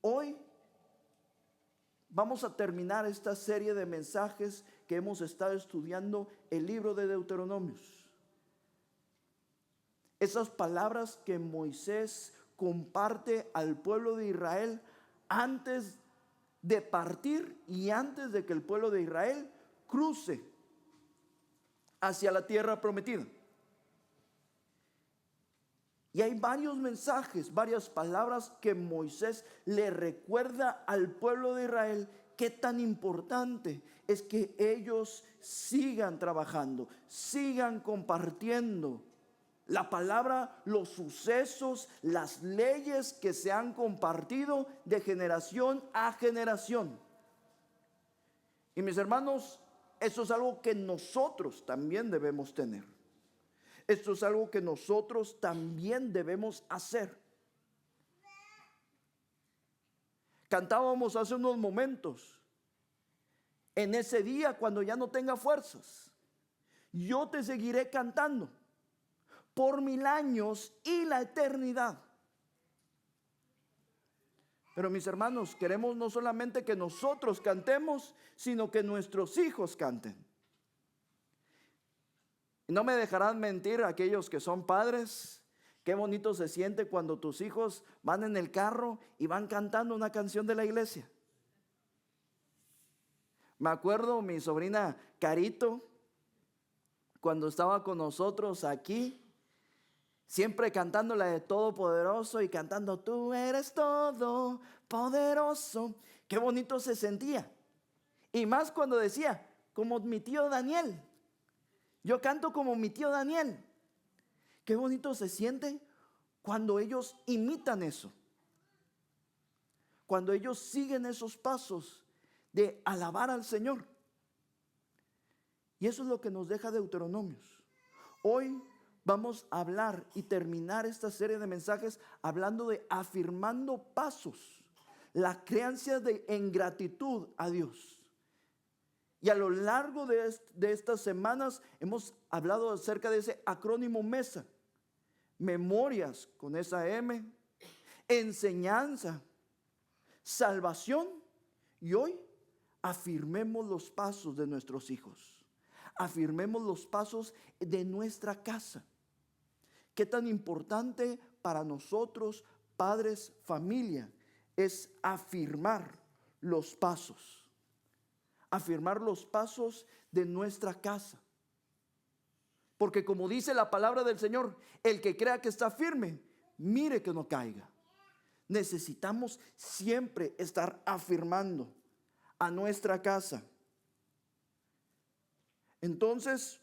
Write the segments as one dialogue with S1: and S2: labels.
S1: Hoy vamos a terminar esta serie de mensajes que hemos estado estudiando el libro de Deuteronomios. Esas palabras que Moisés comparte al pueblo de Israel antes de partir y antes de que el pueblo de Israel cruce hacia la tierra prometida. Y hay varios mensajes, varias palabras que Moisés le recuerda al pueblo de Israel qué tan importante es que ellos sigan trabajando, sigan compartiendo la palabra, los sucesos, las leyes que se han compartido de generación a generación. Y mis hermanos, eso es algo que nosotros también debemos tener. Esto es algo que nosotros también debemos hacer. Cantábamos hace unos momentos: en ese día cuando ya no tenga fuerzas, yo te seguiré cantando por 1000 años y la eternidad. Pero mis hermanos, queremos no solamente que nosotros cantemos, sino que nuestros hijos canten. No me dejarán mentir aquellos que son padres. Qué bonito se siente cuando tus hijos van en el carro y van cantando una canción de la iglesia. Me acuerdo mi sobrina Carito, cuando estaba con nosotros aquí, siempre cantando la de Todopoderoso y cantando tú eres todopoderoso. Qué bonito se sentía. Y más cuando decía, como mi tío Daniel. Yo canto como mi tío Daniel. Qué bonito se siente cuando ellos imitan eso. Cuando ellos siguen esos pasos de alabar al Señor. Y eso es lo que nos deja Deuteronomios. Hoy vamos a hablar y terminar esta serie de mensajes hablando de afirmando pasos. La creencia en gratitud a Dios. Y a lo largo de estas semanas hemos hablado acerca de ese acrónimo MESA. Memorias con esa M, enseñanza, salvación. Y hoy afirmemos los pasos de nuestros hijos. Afirmemos los pasos de nuestra casa. Qué tan importante para nosotros, padres, familia, es afirmar los pasos. Afirmar los pasos de nuestra casa. Porque como dice la palabra del Señor, el que crea que está firme, mire que no caiga. Necesitamos siempre estar afirmando a nuestra casa. Entonces,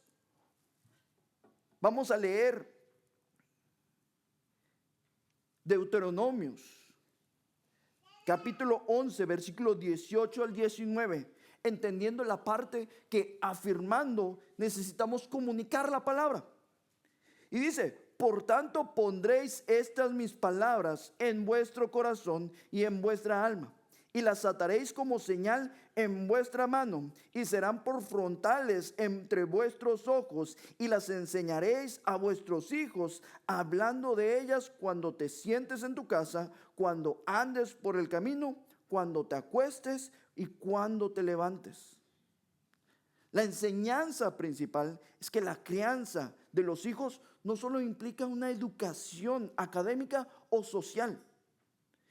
S1: vamos a leer Deuteronomios, capítulo 11, versículos 18 al 19. Entendiendo la parte que afirmando necesitamos comunicar la palabra. Y dice: por tanto pondréis estas mis palabras en vuestro corazón y en vuestra alma, y las ataréis como señal en vuestra mano, y serán por frontales entre vuestros ojos, y las enseñaréis a vuestros hijos, hablando de ellas cuando te sientes en tu casa, cuando andes por el camino, cuando te acuestes y cuando te levantes. La enseñanza principal es que la crianza de los hijos no solo implica una educación académica o social,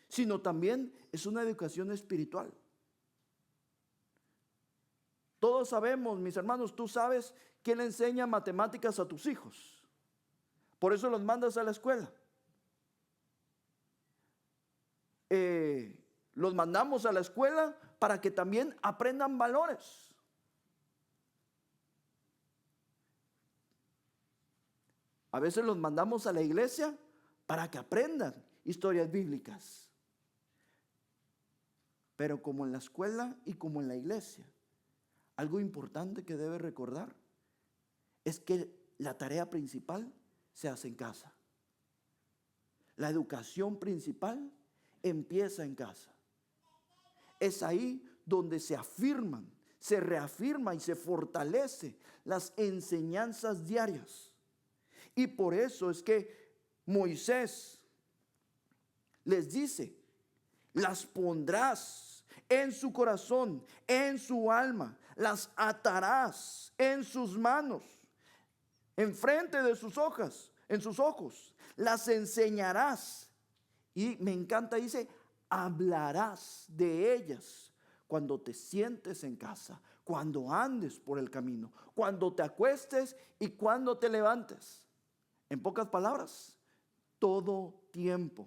S1: sino también es una educación espiritual. Todos sabemos, mis hermanos, tú sabes quién le enseña matemáticas a tus hijos. Por eso los mandas a la escuela. Los mandamos a la escuela para que también aprendan valores. A veces los mandamos a la iglesia para que aprendan historias bíblicas. Pero como en la escuela y como en la iglesia, algo importante que debe recordar es que la tarea principal se hace en casa. La educación principal empieza en casa. Es ahí donde se afirman, se reafirma y se fortalece las enseñanzas diarias. Y por eso es que Moisés les dice, las pondrás en su corazón, en su alma, las atarás en sus manos, enfrente de sus ojos, en sus ojos, las enseñarás. Y me encanta, dice, hablarás de ellas cuando te sientes en casa, cuando andes por el camino, cuando te acuestes y cuando te levantes. En pocas palabras, todo tiempo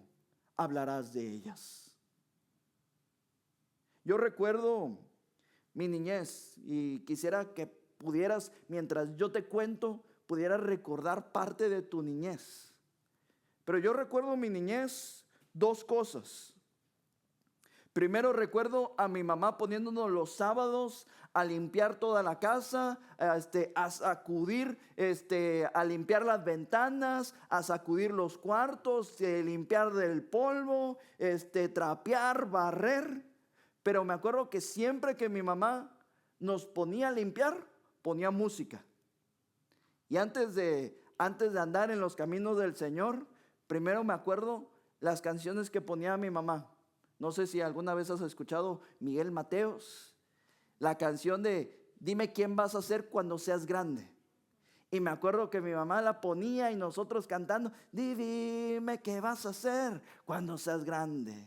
S1: hablarás de ellas. Yo recuerdo mi niñez y quisiera que pudieras, mientras yo te cuento, pudieras recordar parte de tu niñez. Pero yo recuerdo mi niñez, dos cosas. Primero recuerdo a mi mamá poniéndonos los sábados a limpiar toda la casa, a sacudir, a limpiar las ventanas, a sacudir los cuartos, limpiar del polvo, trapear, barrer. Pero me acuerdo que siempre que mi mamá nos ponía a limpiar, ponía música. Y antes de andar en los caminos del Señor, primero me acuerdo las canciones que ponía mi mamá. No sé si alguna vez has escuchado Miguel Mateos, la canción de Dime quién vas a ser cuando seas grande. Y me acuerdo que mi mamá la ponía y nosotros cantando, dime qué vas a hacer cuando seas grande.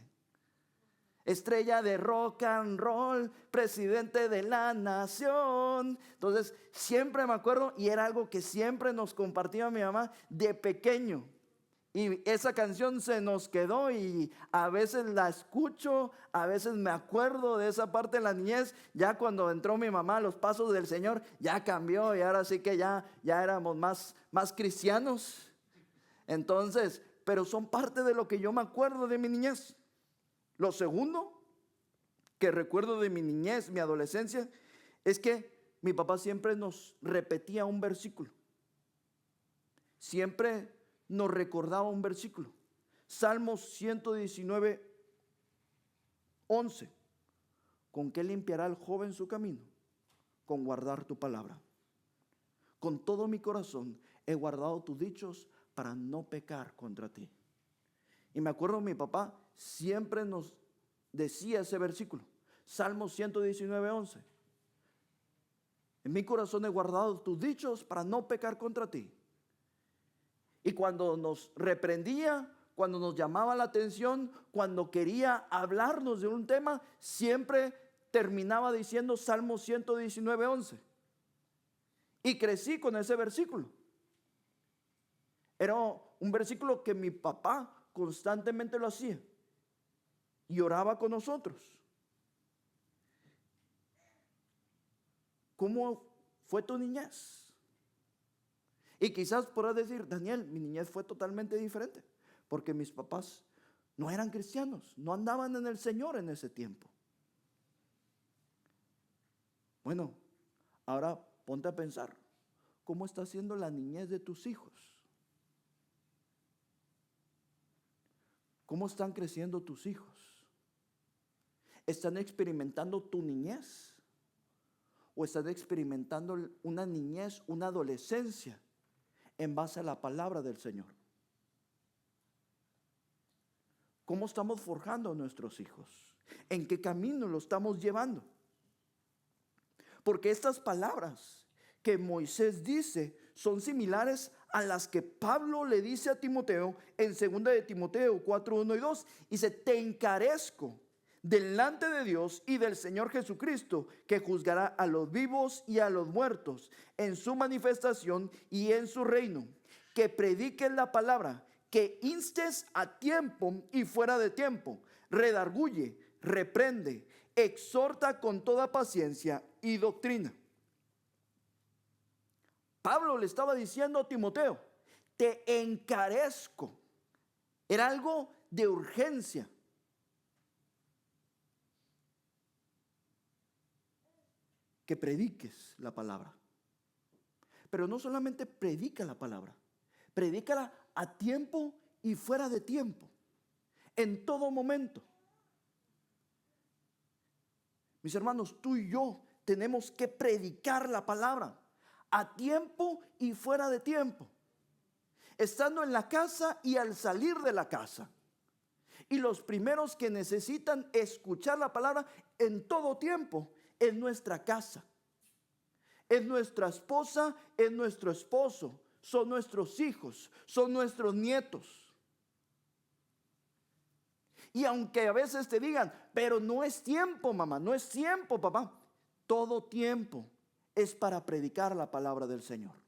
S1: Estrella de rock and roll, presidente de la nación. Entonces siempre me acuerdo, y era algo que siempre nos compartía mi mamá de pequeño. Y esa canción se nos quedó y a veces la escucho, a veces me acuerdo de esa parte de la niñez. Ya cuando entró mi mamá a los pasos del Señor, ya cambió y ahora sí que ya éramos más cristianos. Entonces, pero son parte de lo que yo me acuerdo de mi niñez. Lo segundo que recuerdo de mi niñez, mi adolescencia, es que mi papá siempre nos repetía un versículo. Siempre nos recordaba un versículo. Salmos 119, 11. ¿Con qué limpiará el joven su camino? Con guardar tu palabra. Con todo mi corazón he guardado tus dichos para no pecar contra ti. Y me acuerdo mi papá siempre nos decía ese versículo. Salmos 119, 11. En mi corazón he guardado tus dichos para no pecar contra ti. Y cuando nos reprendía, cuando nos llamaba la atención, cuando quería hablarnos de un tema, siempre terminaba diciendo Salmos 119, 11. Y crecí con ese versículo. Era un versículo que mi papá constantemente lo hacía. Y oraba con nosotros. ¿Cómo fue tu niñez? Y quizás podrás decir, Daniel, mi niñez fue totalmente diferente, porque mis papás no eran cristianos, no andaban en el Señor en ese tiempo. Bueno, ahora ponte a pensar, ¿cómo está siendo la niñez de tus hijos? ¿Cómo están creciendo tus hijos? ¿Están experimentando tu niñez? ¿O están experimentando una niñez, una adolescencia en base a la palabra del Señor? ¿Cómo estamos forjando a nuestros hijos? ¿En qué camino lo estamos llevando? Porque estas palabras que Moisés dice son similares a las que Pablo le dice a Timoteo en 2 de Timoteo 4, 1 y 2. Dice, te encarezco delante de Dios y del Señor Jesucristo, que juzgará a los vivos y a los muertos en su manifestación y en su reino. Que prediques la palabra, que instes a tiempo y fuera de tiempo, redarguye, reprende, exhorta con toda paciencia y doctrina. Pablo le estaba diciendo a Timoteo, te encarezco. Era algo de urgencia. Que prediques la palabra. Pero no solamente predica la palabra, predícala a tiempo y fuera de tiempo, en todo momento. Mis hermanos, tú y yo tenemos que predicar la palabra a tiempo y fuera de tiempo, estando en la casa y al salir de la casa. Y los primeros que necesitan escuchar la palabra en todo tiempo es nuestra casa, es nuestra esposa, es nuestro esposo, son nuestros hijos, son nuestros nietos. Y aunque a veces te digan, pero no es tiempo, mamá, no es tiempo, papá, todo tiempo es para predicar la palabra del Señor.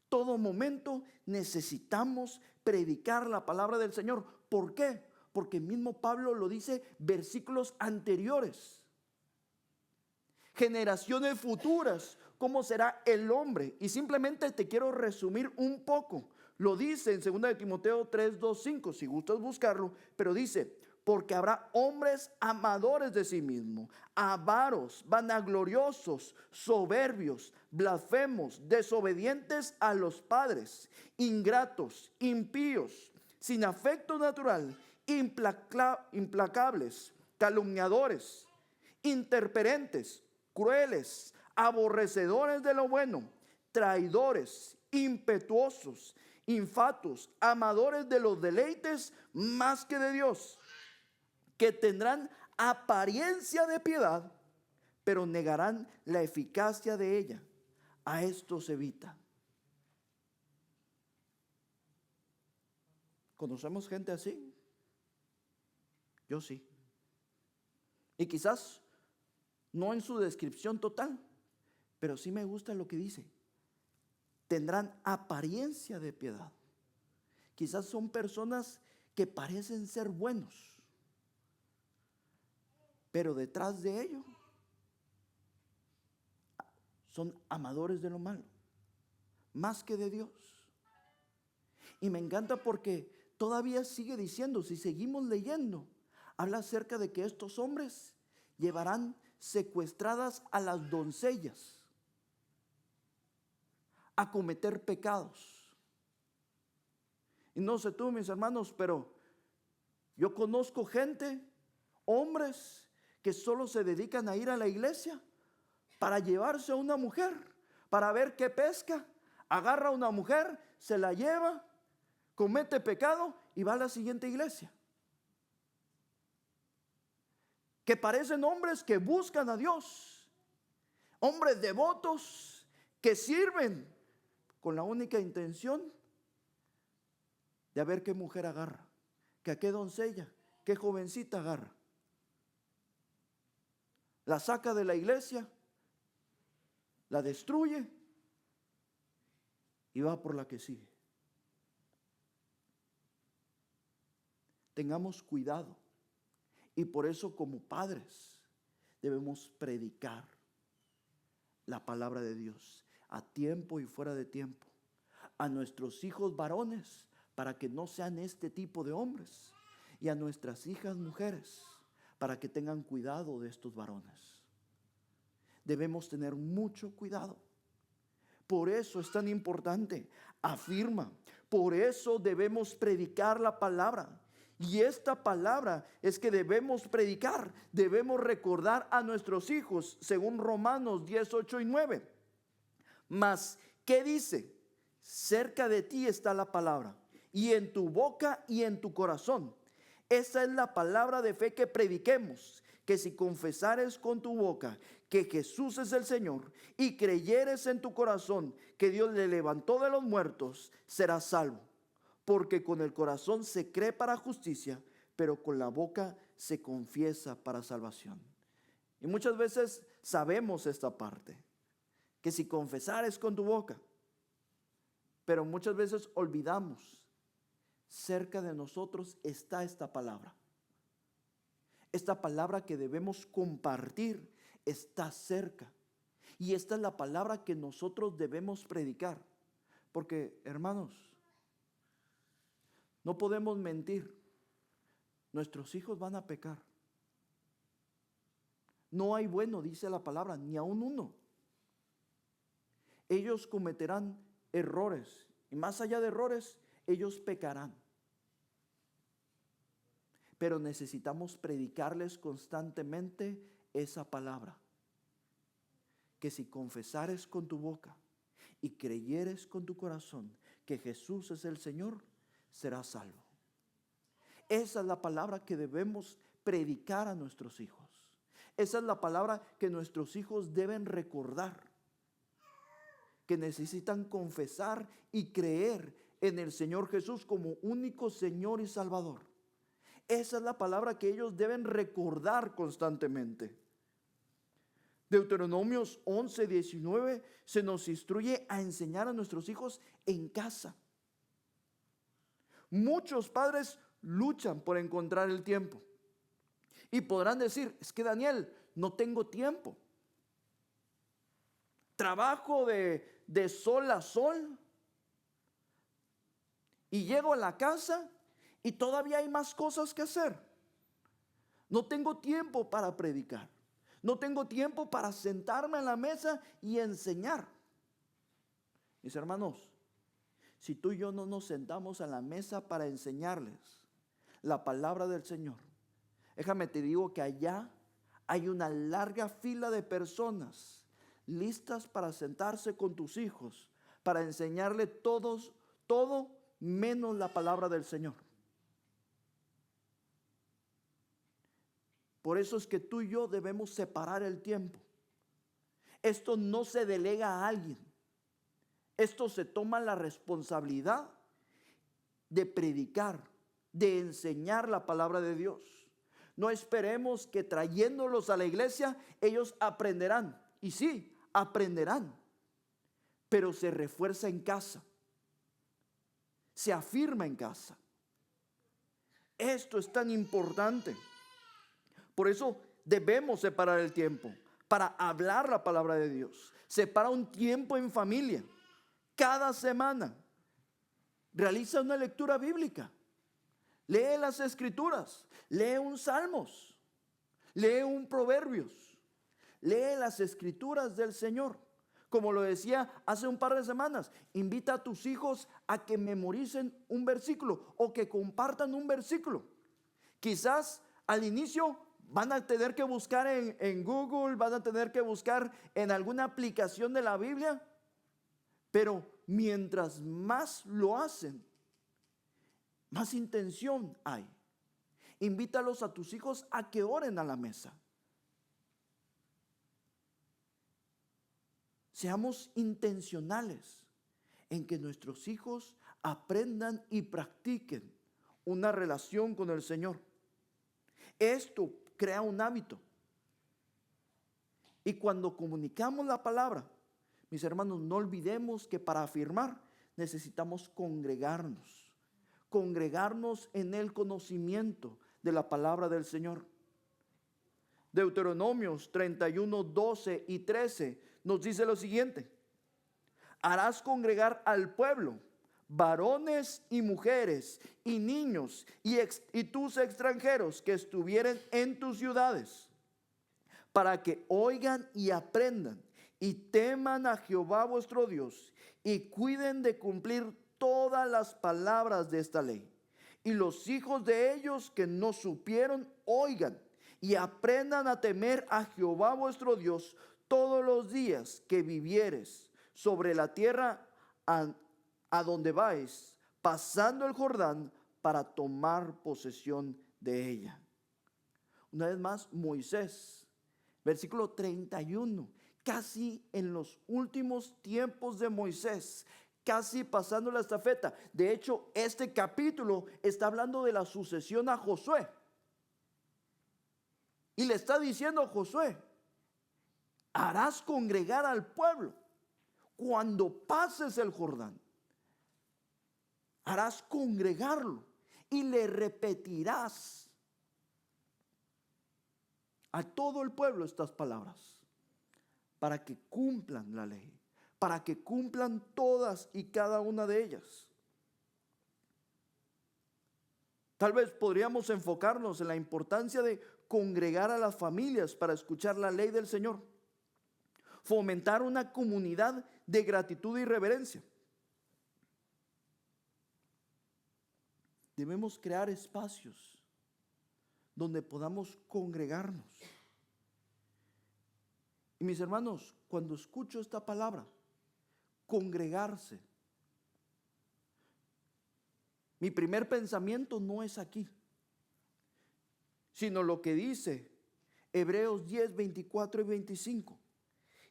S1: Todo momento necesitamos predicar la palabra del Señor. ¿Por qué? Porque mismo Pablo lo dice versículos anteriores. Generaciones futuras, ¿cómo será el hombre? Y simplemente te quiero resumir un poco. Lo dice en 2 de Timoteo 3, 2, 5, si gustas buscarlo, pero dice, porque habrá hombres amadores de sí mismos, avaros, vanagloriosos, soberbios, blasfemos, desobedientes a los padres, ingratos, impíos, sin afecto natural, implacables, calumniadores, interperentes, crueles, aborrecedores de lo bueno, traidores, impetuosos, infatuos, amadores de los deleites más que de Dios, que tendrán apariencia de piedad, pero negarán la eficacia de ella. A estos evita. ¿Conocemos gente así? Yo sí. Y quizás no en su descripción total, pero sí me gusta lo que dice. Tendrán apariencia de piedad. Quizás son personas que parecen ser buenos, pero detrás de ello son amadores de lo malo, más que de Dios. Y me encanta porque todavía sigue diciendo, si seguimos leyendo, habla acerca de que estos hombres llevarán secuestradas a las doncellas a cometer pecados. Y no sé tú, mis hermanos, pero yo conozco gente, hombres, que solo se dedican a ir a la iglesia para llevarse a una mujer, para ver qué pesca. Agarra a una mujer, se la lleva, comete pecado y va a la siguiente iglesia. Que parecen hombres que buscan a Dios, hombres devotos que sirven con la única intención de a ver qué mujer agarra, que a qué doncella, qué jovencita agarra. La saca de la iglesia, la destruye y va por la que sigue. Tengamos cuidado. Y por eso, como padres, debemos predicar la palabra de Dios a tiempo y fuera de tiempo a nuestros hijos varones, para que no sean este tipo de hombres, y a nuestras hijas mujeres, para que tengan cuidado de estos varones. Debemos tener mucho cuidado. Por eso es tan importante, afirma, por eso debemos predicar la palabra. Y esta palabra es que debemos predicar, debemos recordar a nuestros hijos, según Romanos 10, 8 y 9. Mas, ¿qué dice? Cerca de ti está la palabra, y en tu boca y en tu corazón. Esa es la palabra de fe que prediquemos, que si confesares con tu boca que Jesús es el Señor y creyeres en tu corazón que Dios le levantó de los muertos, serás salvo. Porque con el corazón se cree para justicia, pero con la boca se confiesa para salvación. Y muchas veces sabemos esta parte, que si confesares con tu boca, pero muchas veces olvidamos, cerca de nosotros está esta palabra. Esta palabra que debemos compartir está cerca. Y esta es la palabra que nosotros debemos predicar. Porque, hermanos, no podemos mentir. Nuestros hijos van a pecar. No hay bueno, dice la palabra, ni aun uno. Ellos cometerán errores. Y más allá de errores, ellos pecarán. Pero necesitamos predicarles constantemente esa palabra. Que si confesares con tu boca y creyeres con tu corazón que Jesús es el Señor, serás salvo. Esa es la palabra que debemos predicar a nuestros hijos. Esa es la palabra que nuestros hijos deben recordar, que necesitan confesar y creer en el Señor Jesús como único Señor y Salvador. Esa es la palabra que ellos deben recordar constantemente. Deuteronomios 11:19 se nos instruye a enseñar a nuestros hijos en casa. Muchos padres luchan por encontrar el tiempo. Y podrán decir, es que Daniel, no tengo tiempo. Trabajo de sol a sol. Y llego a la casa y todavía hay más cosas que hacer. No tengo tiempo para predicar. No tengo tiempo para sentarme en la mesa y enseñar. Mis hermanos, si tú y yo no nos sentamos a la mesa para enseñarles la palabra del Señor, déjame te digo que allá hay una larga fila de personas listas para sentarse con tus hijos, para enseñarle todo menos la palabra del Señor. Por eso es que tú y yo debemos separar el tiempo. Esto no se delega a alguien. Esto se toma la responsabilidad de predicar, de enseñar la palabra de Dios. No esperemos que trayéndolos a la iglesia ellos aprenderán. Y sí, aprenderán. Pero se refuerza en casa. Se afirma en casa. Esto es tan importante. Por eso debemos separar el tiempo para hablar la palabra de Dios. Separa un tiempo en familia. Cada semana realiza una lectura bíblica. Lee las escrituras. Lee un Salmos. Lee un Proverbios. Lee las escrituras del Señor. Como lo decía hace un par de semanas, invita a tus hijos a que memoricen un versículo o que compartan un versículo. Quizás al inicio van a tener que buscar en Google, van a tener que buscar en alguna aplicación de la Biblia, pero mientras más lo hacen, más intención hay. Invítalos a tus hijos a que oren a la mesa. Seamos intencionales en que nuestros hijos aprendan y practiquen una relación con el Señor. Esto crea un hábito. Y cuando comunicamos la palabra, mis hermanos, no olvidemos que para afirmar necesitamos congregarnos. Congregarnos en el conocimiento de la palabra del Señor. Deuteronomios 31, 12 y 13 nos dice lo siguiente: harás congregar al pueblo, varones y mujeres, y niños, y tus extranjeros que estuvieren en tus ciudades, para que oigan y aprendan, y teman a Jehová vuestro Dios, y cuiden de cumplir todas las palabras de esta ley. Y los hijos de ellos que no supieron, oigan, y aprendan a temer a Jehová vuestro Dios todos los días que vivieres sobre la tierra a donde vais, pasando el Jordán para tomar posesión de ella. Una vez más, Moisés, versículo 31, casi en los últimos tiempos de Moisés, casi pasando la estafeta. De hecho, este capítulo está hablando de la sucesión a Josué. Y le está diciendo a Josué: harás congregar al pueblo cuando pases el Jordán. Harás congregarlo y le repetirás a todo el pueblo estas palabras para que cumplan la ley, para que cumplan todas y cada una de ellas. Tal vez podríamos enfocarnos en la importancia de congregar a las familias para escuchar la ley del Señor. Fomentar una comunidad de gratitud y reverencia. Debemos crear espacios donde podamos congregarnos. Y mis hermanos, cuando escucho esta palabra, congregarse, mi primer pensamiento no es aquí. sino lo que dice Hebreos 10, 24 y 25.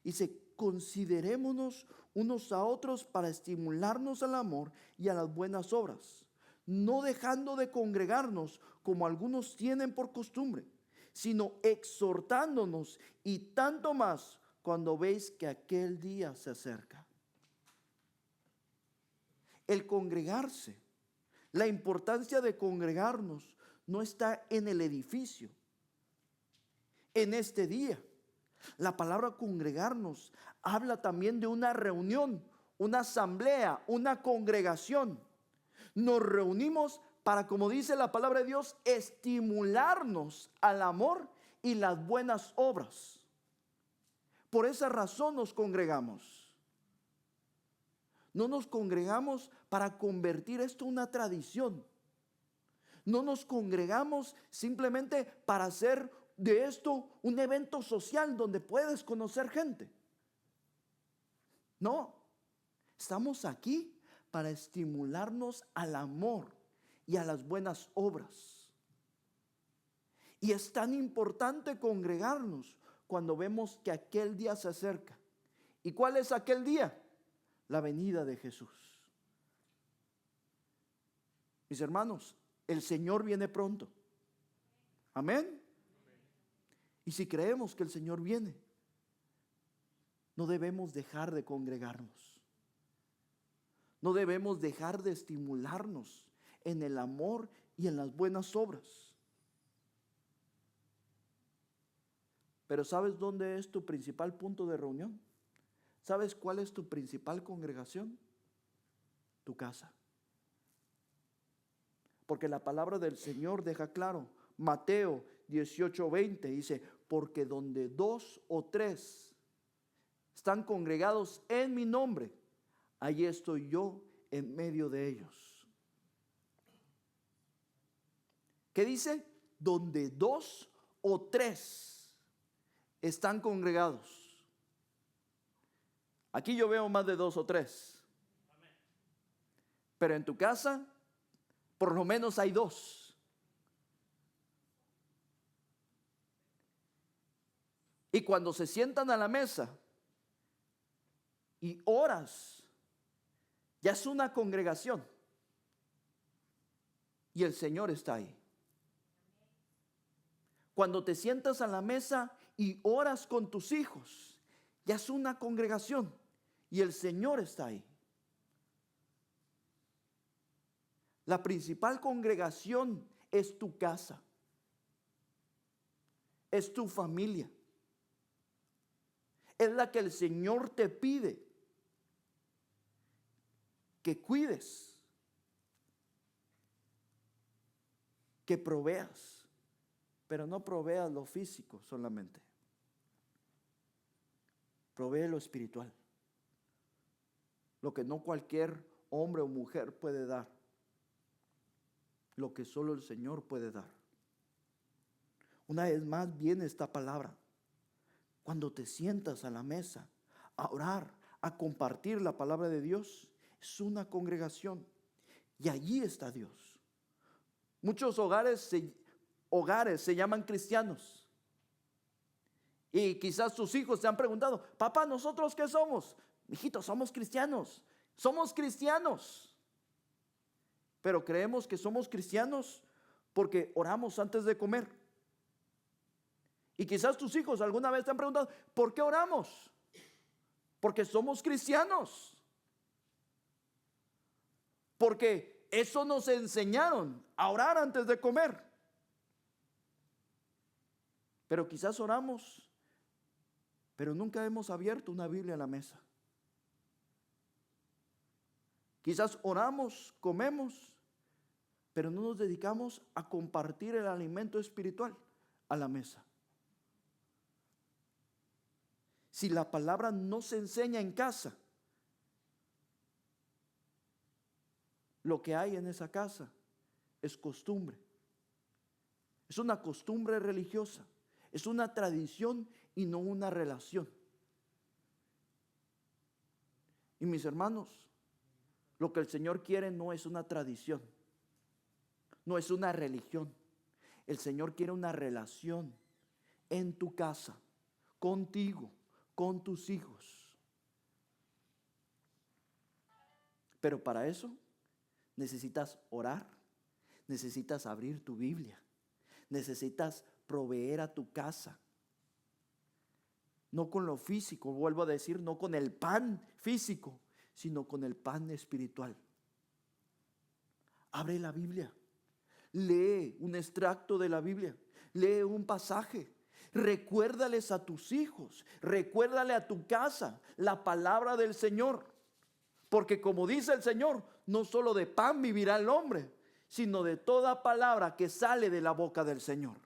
S1: Dice, considerémonos unos a otros para estimularnos al amor y a las buenas obras, no dejando de congregarnos como algunos tienen por costumbre, sino exhortándonos, y tanto más cuando veis que aquel día se acerca. El congregarse, la importancia de congregarnos no está en el edificio, en este día. La palabra congregarnos habla también de una reunión, una asamblea, una congregación. Nos reunimos para, como dice la palabra de Dios, estimularnos al amor y las buenas obras. Por esa razón nos congregamos. No nos congregamos para convertir esto en una tradición. No nos congregamos simplemente para hacer de esto un evento social donde puedes conocer gente. No, estamos aquí para estimularnos al amor y a las buenas obras. Y es tan importante congregarnos cuando vemos que aquel día se acerca. ¿Y cuál es aquel día? La venida de Jesús. Mis hermanos, el Señor viene pronto. Amén. Y si creemos que el Señor viene, no debemos dejar de congregarnos. No debemos dejar de estimularnos en el amor y en las buenas obras. Pero ¿sabes dónde es tu principal punto de reunión? ¿Sabes cuál es tu principal congregación? Tu casa. Porque la palabra del Señor deja claro, Mateo 18:20 dice, porque donde 2 o 3 están congregados en mi nombre, allí estoy yo en medio de ellos. ¿Qué dice? Donde 2 o 3 están congregados. Aquí yo veo más de 2 o 3. Pero en tu casa, por lo menos hay 2. Y cuando se sientan a la mesa y oras, ya es una congregación. Y el Señor está ahí. Cuando te sientas a la mesa y oras con tus hijos, ya es una congregación. Y el Señor está ahí. La principal congregación es tu casa. Es tu familia. Es la que el Señor te pide que cuides, que proveas, pero no proveas lo físico solamente. Provee lo espiritual, lo que no cualquier hombre o mujer puede dar, lo que solo el Señor puede dar. Una vez más viene esta palabra. Cuando te sientas a la mesa a orar, a compartir la palabra de Dios, es una congregación y allí está Dios. Muchos hogares se llaman cristianos. Y quizás tus hijos te han preguntado, papá, ¿nosotros qué somos? Hijitos, somos cristianos. Somos cristianos. Pero creemos que somos cristianos porque oramos antes de comer. Y quizás tus hijos alguna vez te han preguntado, ¿por qué oramos? Porque somos cristianos. Porque eso nos enseñaron a orar antes de comer. Pero quizás oramos, pero nunca hemos abierto una Biblia a la mesa. Quizás oramos, comemos, pero no nos dedicamos a compartir el alimento espiritual a la mesa. Si la palabra no se enseña en casa, lo que hay en esa casa es costumbre. Es una costumbre religiosa. Es una tradición y no una relación. Y mis hermanos, lo que el Señor quiere no es una tradición, no es una religión. El Señor quiere una relación en tu casa, contigo, con tus hijos. Pero para eso necesitas orar, necesitas abrir tu Biblia, necesitas proveer a tu casa. No con lo físico, vuelvo a decir, no con el pan físico, sino con el pan espiritual. Abre la Biblia, lee un extracto de la Biblia, lee un pasaje. Recuérdales a tus hijos, recuérdale a tu casa la palabra del Señor. Porque como dice el Señor, no solo de pan vivirá el hombre, sino de toda palabra que sale de la boca del Señor.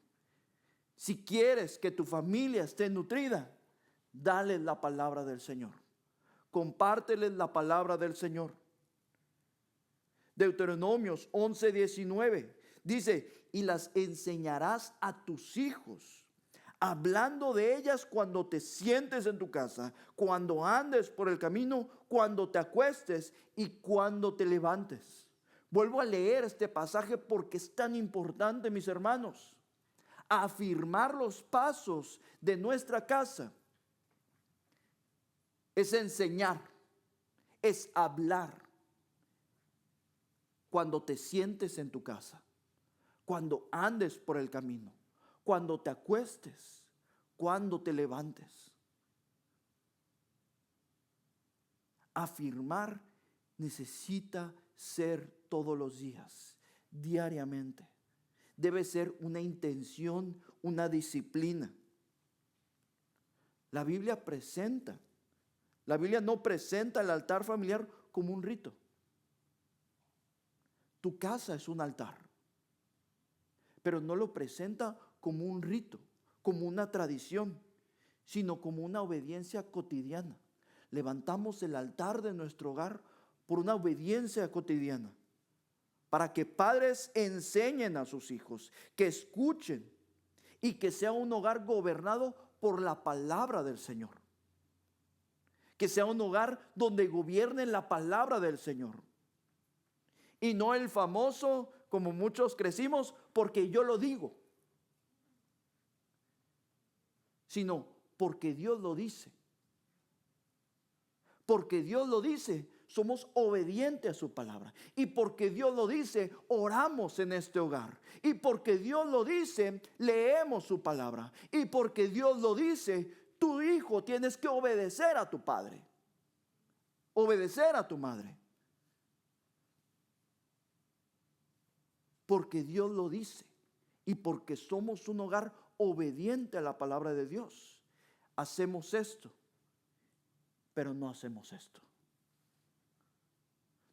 S1: Si quieres que tu familia esté nutrida, dale la palabra del Señor. Compárteles la palabra del Señor. Deuteronomios 11:19 dice: y las enseñarás a tus hijos, hablando de ellas cuando te sientes en tu casa, cuando andes por el camino, cuando te acuestes y cuando te levantes. Vuelvo a leer este pasaje porque es tan importante, mis hermanos. Afirmar los pasos de nuestra casa es enseñar, es hablar. Cuando te sientes en tu casa, cuando andes por el camino, cuando te acuestes, cuando te levantes. Afirmar necesita ser todos los días, diariamente. Debe ser una intención, una disciplina. La Biblia no presenta el altar familiar como un rito. Tu casa es un altar, pero no lo presenta como un rito, como una tradición, sino como una obediencia cotidiana. Levantamos el altar de nuestro hogar por una obediencia cotidiana, para que padres enseñen a sus hijos, que escuchen y que sea un hogar gobernado por la palabra del Señor. Que sea un hogar donde gobierne la palabra del Señor. Y no el famoso, como muchos crecimos, porque yo lo digo, sino porque Dios lo dice. Porque Dios lo dice, somos obedientes a su palabra. Y porque Dios lo dice, oramos en este hogar. Y porque Dios lo dice, leemos su palabra. Y porque Dios lo dice, tu hijo tienes que obedecer a tu padre, obedecer a tu madre. Porque Dios lo dice y porque somos un hogar obediente a la palabra de Dios, hacemos esto, pero no hacemos esto.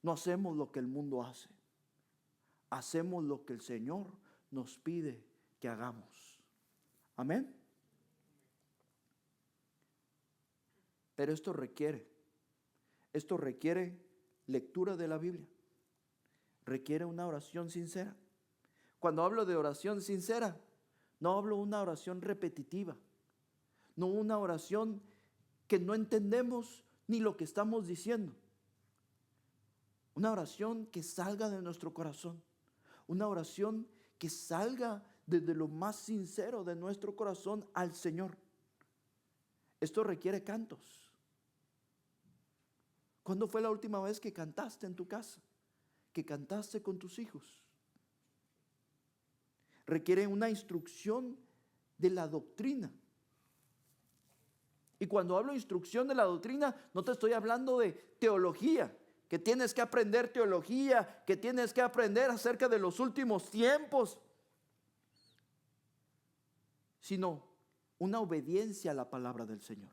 S1: No hacemos lo que el mundo hace. Hacemos lo que el Señor nos pide que hagamos. Amén. Pero esto requiere lectura de la Biblia. Requiere una oración sincera. Cuando hablo de oración sincera, no hablo de una oración repetitiva, no una oración que no entendemos ni lo que estamos diciendo. Una oración que salga de nuestro corazón, una oración que salga desde lo más sincero de nuestro corazón al Señor. Esto requiere cantos. ¿Cuándo fue la última vez que cantaste en tu casa? Que cantaste con tus hijos. Requiere una instrucción de la doctrina. Y cuando hablo de instrucción de la doctrina, no te estoy hablando de teología, que tienes que aprender teología, que tienes que aprender acerca de los últimos tiempos, sino una obediencia a la palabra del Señor.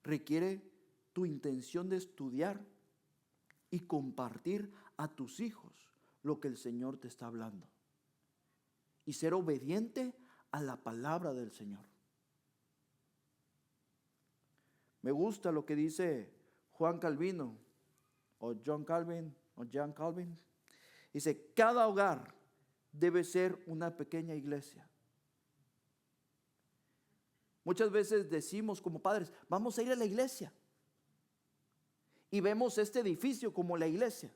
S1: Requiere tu intención de estudiar y compartir a tus hijos lo que el Señor te está hablando. Y ser obediente a la palabra del Señor. Me gusta lo que dice Juan Calvino, o John Calvin, o John Calvin. Dice, cada hogar debe ser una pequeña iglesia. Muchas veces decimos como padres, vamos a ir a la iglesia. Y vemos este edificio como la iglesia.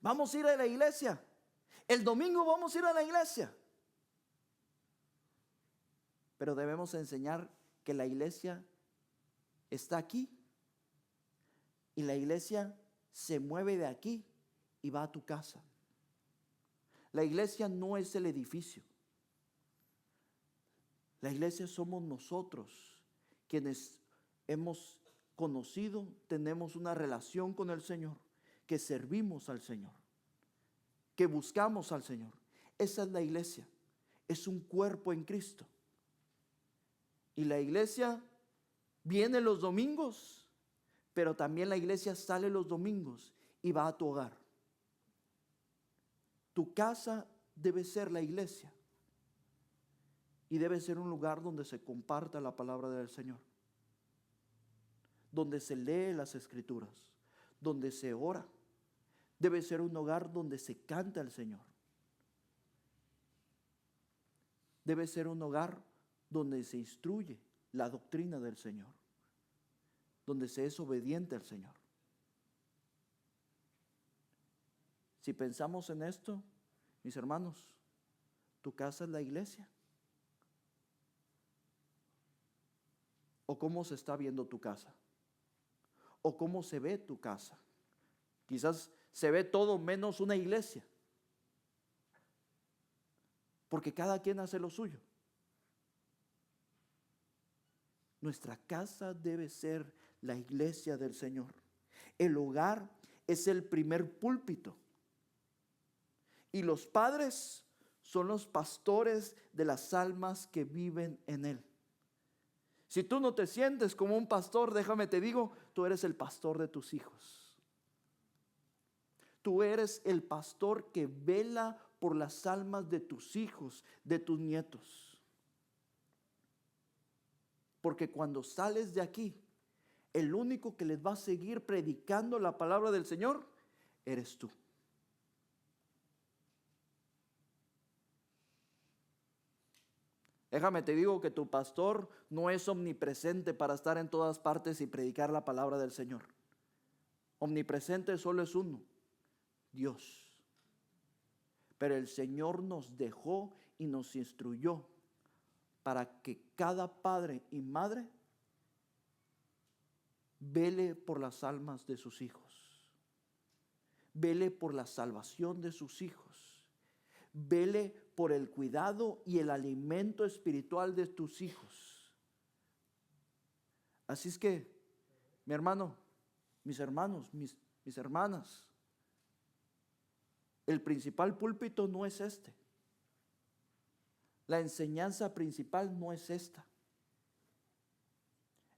S1: Vamos a ir a la iglesia. El domingo vamos a ir a la iglesia. Pero debemos enseñar que la iglesia está aquí. Y la iglesia se mueve de aquí y va a tu casa. La iglesia no es el edificio. La iglesia somos nosotros, quienes hemos conocido, tenemos una relación con el Señor, que servimos al Señor, que buscamos al Señor. Esa es la iglesia. Es un cuerpo en Cristo. Y la iglesia viene los domingos, pero también la iglesia sale los domingos y va a tu hogar. Tu casa debe ser la iglesia. Y debe ser un lugar donde se comparta la palabra del Señor. Donde se lee las escrituras. Donde se ora. Debe ser un hogar donde se canta al Señor. Debe ser un hogar donde se instruye la doctrina del Señor. Donde se es obediente al Señor. Si pensamos en esto, mis hermanos, tu casa es la iglesia. ¿O cómo se está viendo tu casa? ¿O cómo se ve tu casa? Quizás se ve todo menos una iglesia. Porque cada quien hace lo suyo. Nuestra casa debe ser la iglesia del Señor. El hogar es el primer púlpito. Y los padres son los pastores de las almas que viven en él. Si tú no te sientes como un pastor, déjame te digo, tú eres el pastor de tus hijos. Tú eres el pastor que vela por las almas de tus hijos, de tus nietos. Porque cuando sales de aquí, el único que les va a seguir predicando la palabra del Señor, eres tú. Déjame te digo que tu pastor no es omnipresente para estar en todas partes y predicar la palabra del Señor. Omnipresente solo es uno, Dios. Pero el Señor nos dejó y nos instruyó para que cada padre y madre vele por las almas de sus hijos. Vele por la salvación de sus hijos. Vele por el cuidado y el alimento espiritual de tus hijos. Así es que, mi hermano, mis hermanos, mis hermanas, el principal púlpito no es este. La enseñanza principal no es esta.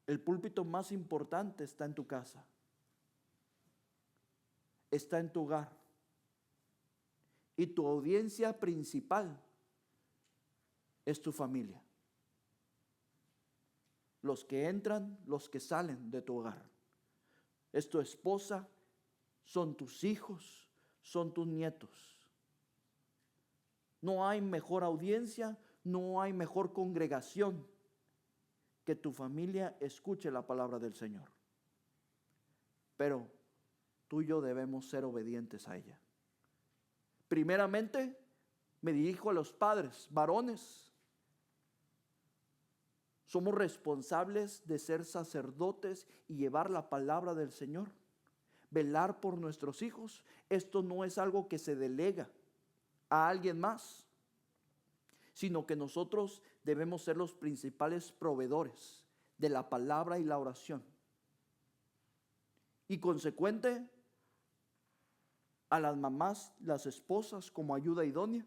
S1: El púlpito más importante está en tu casa. Está en tu hogar. Y tu audiencia principal es tu familia. Los que entran, los que salen de tu hogar. Es tu esposa, son tus hijos, son tus nietos. No hay mejor audiencia, no hay mejor congregación que tu familia escuche la palabra del Señor. Pero tú y yo debemos ser obedientes a ella. Primeramente, me dirijo a los padres, varones. Somos responsables de ser sacerdotes y llevar la palabra del Señor. Velar por nuestros hijos. Esto no es algo que se delega a alguien más, sino que nosotros debemos ser los principales proveedores de la palabra y la oración. Y consecuente, a las mamás, las esposas como ayuda idónea,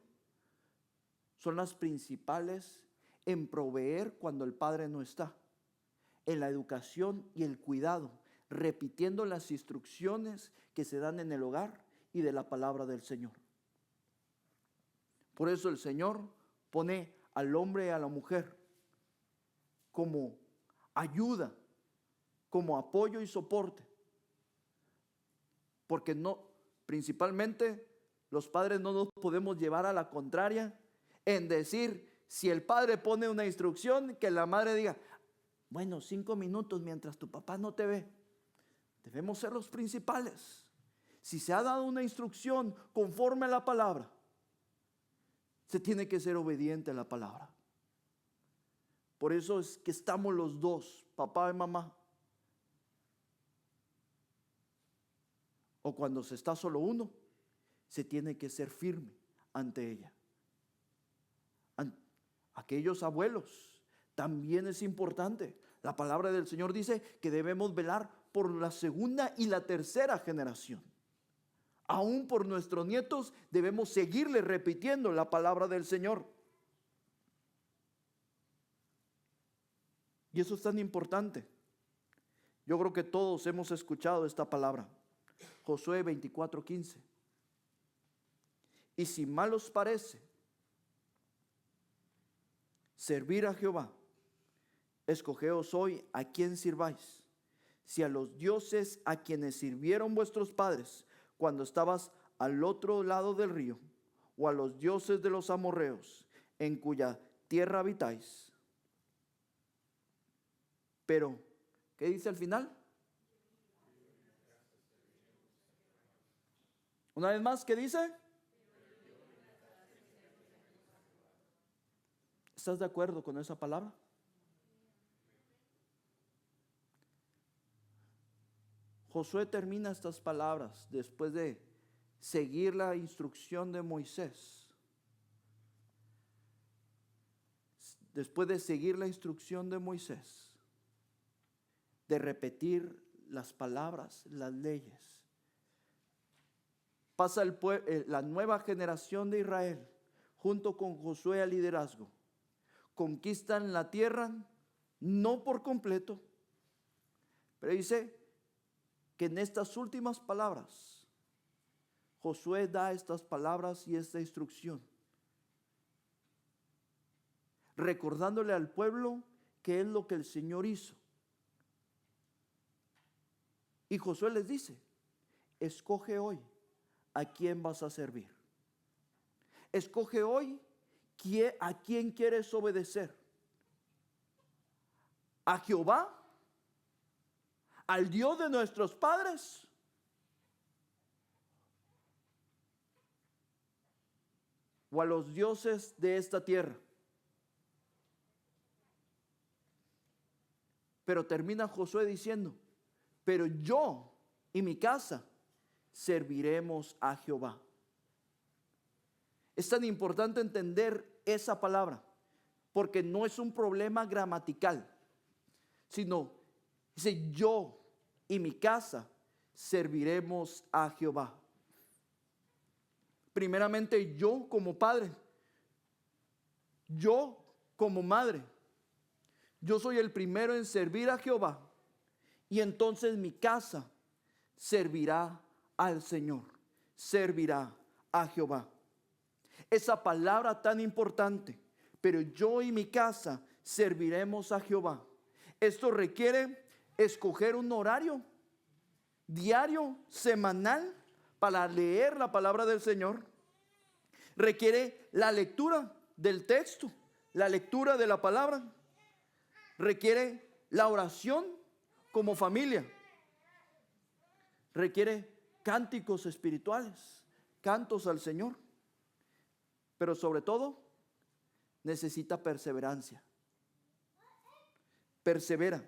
S1: son las principales en proveer cuando el padre no está, en la educación y el cuidado, repitiendo las instrucciones que se dan en el hogar y de la palabra del Señor. Por eso el Señor pone al hombre y a la mujer como ayuda, como apoyo y soporte, porque principalmente los padres no nos podemos llevar a la contraria en decir, si el padre pone una instrucción, que la madre diga, bueno, 5 minutos mientras tu papá no te ve. Debemos ser los principales. Si se ha dado una instrucción conforme a la palabra, Se tiene que ser obediente a la palabra. Por eso es que estamos los dos, papá y mamá. O cuando se está solo uno, se tiene que ser firme ante ella. Aquellos abuelos, también es importante. La palabra del Señor dice que debemos velar por la segunda y la tercera generación. Aún por nuestros nietos debemos seguirle repitiendo la palabra del Señor. Y eso es tan importante. Yo creo que todos hemos escuchado esta palabra. Josué 24:15. Y si mal os parece servir a Jehová, escogeos hoy a quién sirváis. Si a los dioses a quienes sirvieron vuestros padres cuando estabas al otro lado del río, o a los dioses de los amorreos en cuya tierra habitáis. Pero, ¿qué dice al final? Una vez más, ¿qué dice? ¿Estás de acuerdo con esa palabra? Josué termina estas palabras después de seguir la instrucción de Moisés. Después de seguir la instrucción de Moisés, de repetir las palabras, las leyes, pasa la nueva generación de Israel, junto con Josué al liderazgo, conquistan la tierra, no por completo, pero dice que en estas últimas palabras, Josué da estas palabras y esta instrucción, recordándole al pueblo qué es lo que el Señor hizo. Y Josué les dice, escoge hoy a quién vas a servir. Escoge hoy a quién quieres obedecer. ¿A Jehová? ¿Al Dios de nuestros padres? ¿O a los dioses de esta tierra? Pero termina Josué diciendo, pero yo y mi casa serviremos a Jehová. Es tan importante entender esa palabra, porque no es un problema gramatical, sino dice, yo y mi casa serviremos a Jehová. Primeramente yo como padre, yo como madre, yo soy el primero en servir a Jehová, y entonces mi casa servirá al Señor, servirá a Jehová. Esa palabra tan importante, pero yo y mi casa serviremos a Jehová. Esto requiere escoger un horario diario, semanal, para leer la palabra del Señor. Requiere la lectura del texto, la lectura de la palabra. Requiere la oración como familia. Requiere cánticos espirituales, cantos al Señor. Pero sobre todo, necesita perseverancia. Persevera.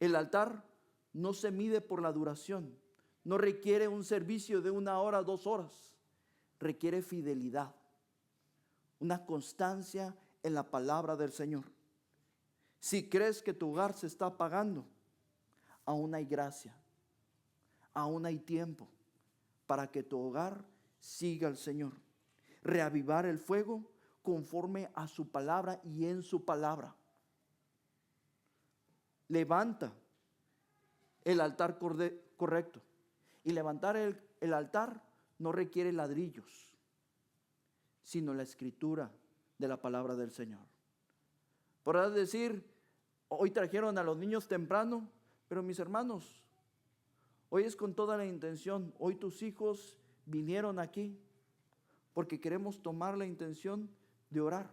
S1: El altar no se mide por la duración. No requiere un servicio de 1 hora, 2 horas. Requiere fidelidad. Una constancia en la palabra del Señor. Si crees que tu hogar se está apagando, aún hay gracia. Aún hay tiempo para que tu hogar siga al Señor. Reavivar el fuego conforme a su palabra y en su palabra. Levanta el altar correcto. Y levantar el altar no requiere ladrillos, sino la escritura de la palabra del Señor. Podrás decir, hoy trajeron a los niños temprano, pero mis hermanos, hoy es con toda la intención. Hoy tus hijos vinieron aquí porque queremos tomar la intención de orar.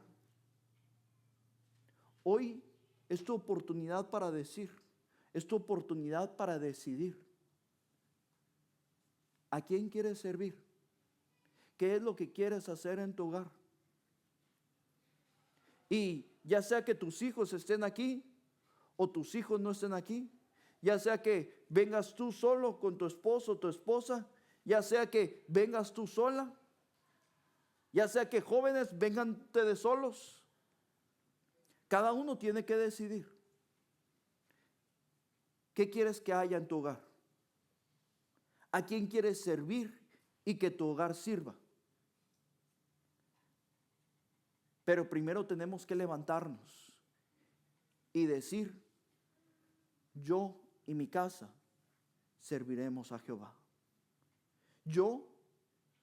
S1: Hoy es tu oportunidad para decir, es tu oportunidad para decidir. ¿A quién quieres servir? qué es lo que quieres hacer en tu hogar. Y ya sea que tus hijos estén aquí o tus hijos no estén aquí, ya sea que vengas tú solo con tu esposo o tu esposa, ya sea que vengas tú sola, ya sea que jóvenes vengan ustedes solos, cada uno tiene que decidir qué quieres que haya en tu hogar, a quién quieres servir y que tu hogar sirva. Pero primero tenemos que levantarnos y decir: yo y mi casa serviremos a Jehová. Yo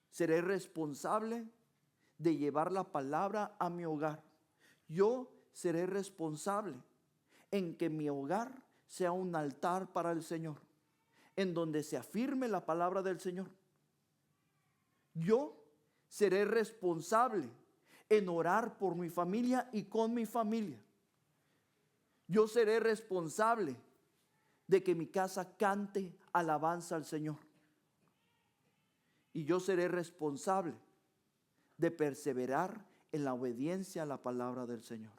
S1: seré responsable de llevar la palabra a mi hogar. Yo seré responsable en que mi hogar sea un altar para el Señor, en donde se afirme la palabra del Señor. Yo seré responsable en orar por mi familia y con mi familia. Yo seré responsable de que mi casa cante alabanza al Señor. Y yo seré responsable de perseverar en la obediencia a la palabra del Señor.